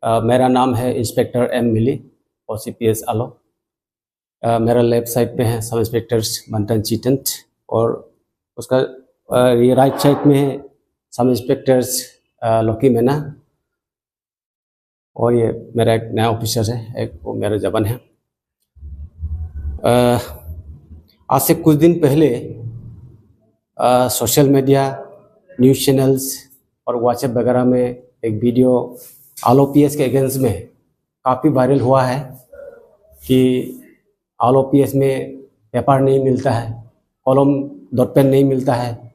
मेरा नाम है इंस्पेक्टर एम मिली और CPS आलो। मेरा लेफ्ट साइड पे है सब इंस्पेक्टर्स मंथन चीटंट और उसका ये राइट साइड में है सब इंस्पेक्टर्स लोकी मैना और ये मेरा एक नया ऑफिसर है, एक वो मेरा जवान है। आज से कुछ दिन पहले सोशल मीडिया, न्यूज़ चैनल्स और व्हाट्सएप वगैरह में एक वीडियो आलो PS के अगेंस्ट में काफ़ी वायरल हुआ है कि आलो PS में पेपर नहीं मिलता है, कॉलम डॉट पेन नहीं मिलता है,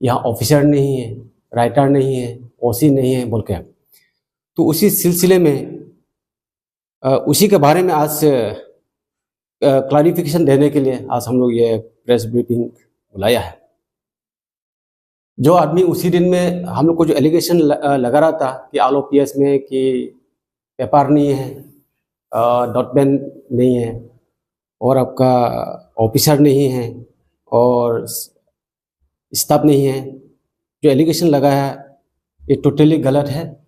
यहाँ ऑफिसर नहीं है, राइटर नहीं है, OC नहीं है बोल के। तो उसी सिलसिले में उसी के बारे में आज क्लैरिफिकेशन देने के लिए आज हम लोग ये प्रेस ब्रीफिंग बुलाया है। जो आदमी उसी दिन में हम लोग को जो एलिगेशन लगा रहा था कि आलो PS में कि पेपर नहीं है, डॉट पेन नहीं है और आपका ऑफिसर नहीं है और स्टाफ नहीं है, जो एलिगेशन लगाया है ये टोटली गलत है।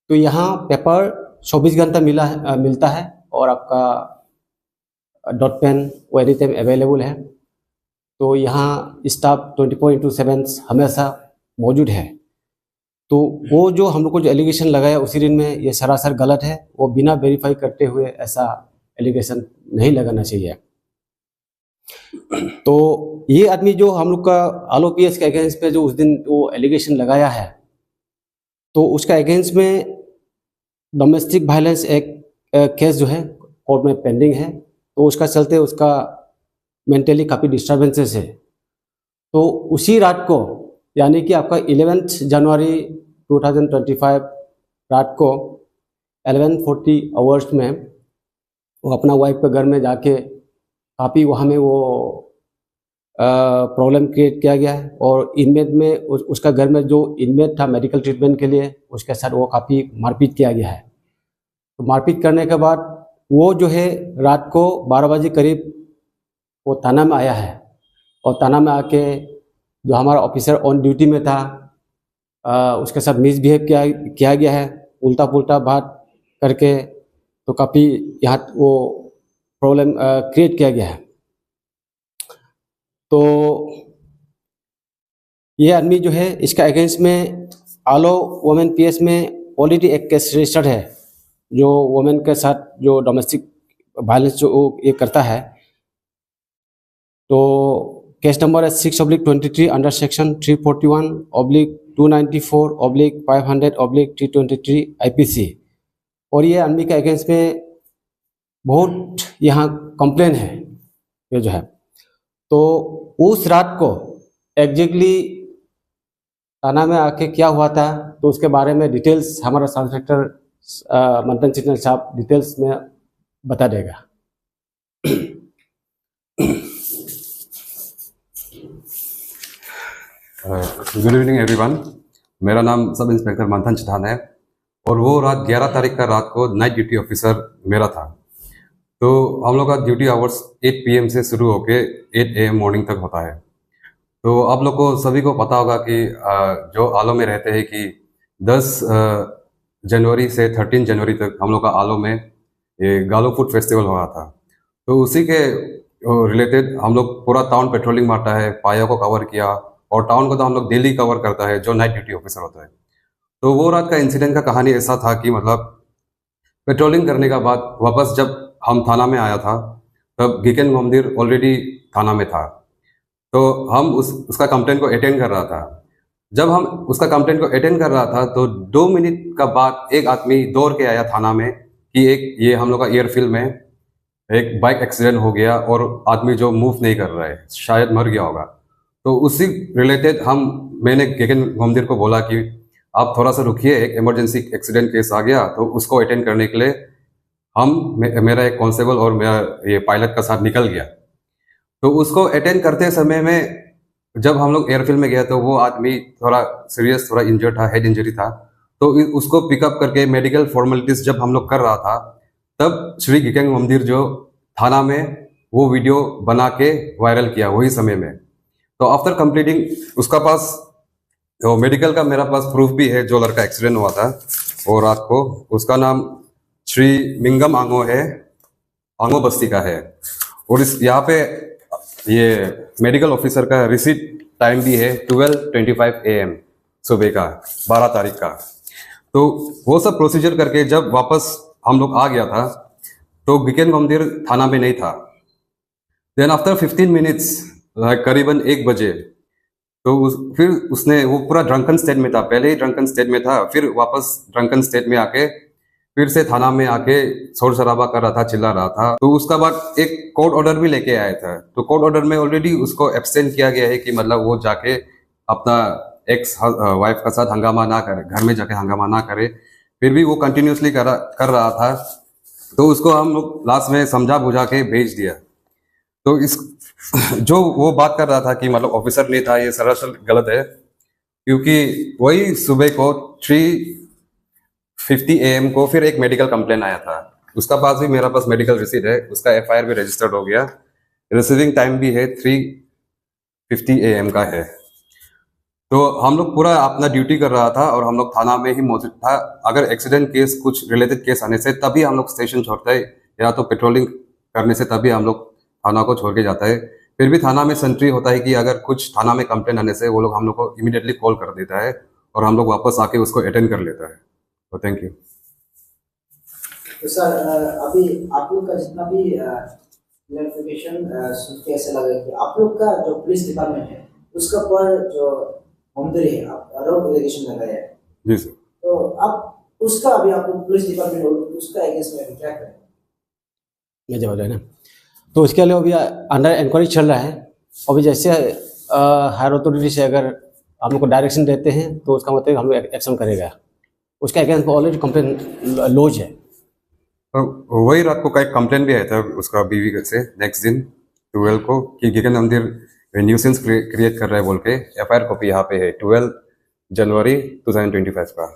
तो यहाँ पेपर 24 घंटा मिलता है और आपका डॉट पेन वो एनी टाइम अवेलेबल है। तो यहाँ स्टाफ 24/7 हमेशा मौजूद है। तो वो जो हम लोग को जो एलिगेशन लगाया उसी दिन में ये सरासर गलत है, वो बिना वेरीफाई करते हुए ऐसा एलिगेशन नहीं लगाना चाहिए। तो ये आदमी जो हम लोग का आलो PS के अगेंस्ट पे जो उस दिन वो एलिगेशन लगाया है, तो उसका अगेंस्ट में डोमेस्टिक वायलेंस एक केस जो है कोर्ट में पेंडिंग है। तो उसका चलते उसका मेंटली काफ़ी डिस्टर्बेंसेस है। तो उसी रात को यानी कि आपका 11 जनवरी 2025 रात को 11:40 आवर्स में वो अपना वाइफ के घर में जाके काफ़ी वहाँ में वो प्रॉब्लम क्रिएट किया गया है और इनमेट में उसका घर में जो इनमेट था मेडिकल ट्रीटमेंट के लिए उसके साथ वो काफ़ी मारपीट किया गया है। तो मारपीट करने के बाद वो जो है रात को 12 बजे करीब वो थाना में आया है और थाना में आके जो हमारा ऑफिसर ऑन ड्यूटी में था उसके साथ मिसबिहेव किया गया है, उल्टा पुल्टा बात करके। तो काफ़ी यहाँ वो प्रॉब्लम क्रिएट किया गया है। तो ये आदमी जो है इसका अगेंस्ट में आलो वुमेन PS में ऑलरेडी एक केस रजिस्टर्ड है जो वुमेन के साथ जो डोमेस्टिक वायलेंस जो ये करता है। तो केस नंबर है 6/23 अंडर सेक्शन 341/294/500/323 IPC। और ये आदमी के अगेंस्ट में बहुत यहाँ कंप्लेन है ये जो है। तो उस रात को एग्जैक्टली थाना में आके क्या हुआ था तो उसके बारे में डिटेल्स हमारा सब इंस्पेक्टर मंथन चिटन साहब डिटेल्स में बता देगा। Good evening everyone. मेरा नाम सब इंस्पेक्टर मंथन चिठान है और वो रात 11 तारीख का रात को नाइट ड्यूटी ऑफिसर मेरा था। तो हम लोग का ड्यूटी आवर्स 8 PM से शुरू होके 8 AM मॉर्निंग तक होता है। तो आप लोग को सभी को पता होगा कि जो आलो में रहते हैं कि 10 जनवरी से 13 जनवरी तक हम लोग का आलो में ये गालो फूड फेस्टिवल हो रहा था। तो उसी के रिलेटेड हम लोग पूरा टाउन पेट्रोलिंग मारता है, पाया को कवर किया और टाउन को तो हम लोग डेली कवर करता है जो नाइट ड्यूटी ऑफिसर होता है। तो वो रात का इंसिडेंट का कहानी ऐसा था कि मतलब पेट्रोलिंग करने का बाद वापस जब हम थाना में आया था तब गिकेन मंदिर ऑलरेडी थाना में था। तो हम उसका कंप्लेंट को अटेंड कर रहा था। जब हम उसका कंप्लेंट को अटेंड कर रहा था तो 2 मिनट का बाद एक आदमी दौड़ के आया थाना में कि एक ये हम लोग का एयरफील्ड में एक बाइक एक्सीडेंट हो गया और आदमी जो मूव नहीं कर रहा है, शायद मर गया होगा। तो उसी रिलेटेड मैंने गिकेन मंदिर को बोला कि आप थोड़ा सा रुकिए, एक इमरजेंसी एक्सीडेंट केस आ गया। तो उसको अटेंड करने के लिए मेरा एक कांस्टेबल और मेरा ये पायलट का साथ निकल गया। तो उसको अटेंड करते समय में जब हम लोग एयरफील्ड में गया तो वो आदमी थोड़ा सीरियस, थोड़ा इंजर्ड था, हेड इंजरी था। तो उसको पिकअप करके मेडिकल फॉर्मेलिटीज जब हम लोग कर रहा था तब श्री गिकेन मंदिर जो थाना में वो वीडियो बना के वायरल किया वही समय में। तो आफ्टर कंप्लीटिंग उसका पास मेडिकल का मेरा पास प्रूफ भी है जो लड़का एक्सीडेंट हुआ था। वो रात को, उसका नाम श्री मिंगम आंगो है, आंगो बस्ती का है। और इस यहाँ पे ये मेडिकल ऑफिसर का रिसीट टाइम भी है 12:25 AM सुबह का, 12 तारीख का। तो वो सब प्रोसीजर करके जब वापस हम लोग आ गया था तो गिकेन मंदिर थाना में नहीं था। देन आफ्टर 15 मिनट्स करीबन 1 बजे तो फिर उसने, वो पूरा ड्रंकन स्टेट में था, पहले ही ड्रंकन स्टेट में था, फिर वापस ड्रंकन स्टेट में आके फिर से थाना में आके शोर शराबा कर रहा था, चिल्ला रहा था। तो उसका बाद एक कोर्ट ऑर्डर भी लेके आया था। तो कोर्ट ऑर्डर में ऑलरेडी उसको एब्सटेन किया गया है कि मतलब वो जाके अपना एक्स वाइफ का साथ हंगामा ना करे, घर में जाके हंगामा ना करे। फिर भी वो कंटिन्यूसली कर रहा था। तो उसको हम लोग लास्ट में समझा बुझा के भेज दिया। तो इस जो वो बात कर रहा था कि मतलब ऑफिसर नहीं था, ये सरासर गलत है। क्योंकि वही सुबह को 3:50 AM को फिर एक मेडिकल कंप्लेन आया था। उसका पास भी, मेरा पास मेडिकल रिसीट है, उसका FIR भी रजिस्टर्ड हो गया। रिसीविंग टाइम भी है 3:50 AM का है। तो हम लोग पूरा अपना ड्यूटी कर रहा था और हम लोग थाना में ही मौजूद था। अगर एक्सीडेंट केस, कुछ रिलेटेड केस आने से तभी हम लोग स्टेशन छोड़ते हैं, या तो पेट्रोलिंग करने से तभी हम लोग थाना को छोड़ के जाता है। फिर भी थाना में सेंट्री होता है कि अगर कुछ थाना में कंप्लेन आने से वो लोग हम लोग को इमीडिएटली कॉल कर देता है और हम लोग वापस आके उसको अटेंड कर लेता है। तो थैंक यू। तो सर अभी आप लोग का जितना भी क्लैरिफिकेशन सुन के ऐसा लगा कि आप लोग का जो पुलिस डिपार्टमेंट है उसका पर जो मंदिर है आप आरोप एलिगेशन लगाया है जी सर। तो आप उसका अभी आप लोग पुलिस डिपार्टमेंट उसका अगेंस्ट में क्या करें? मैं जवाब देना। तो उसके लिए अभी अंडर इंक्वायरी चल रहा है। अभी जैसे हायर अथॉरिटी से अगर हम लोग को डायरेक्शन देते हैं तो उसका मतलब हम लोग एक्शन करेगा। उसका अगेंस्ट ऑलरेडी कंप्लेन लॉज है। तो वही रात को का एक कंप्लेन भी आया था उसका बीवी से नेक्स्ट दिन 12 को कि गिकेन मंदिर न्यूसेंस क्रिएट कर रहा है बोल के। FIR कॉपी यहाँ पे है 12 जनवरी 2025 का।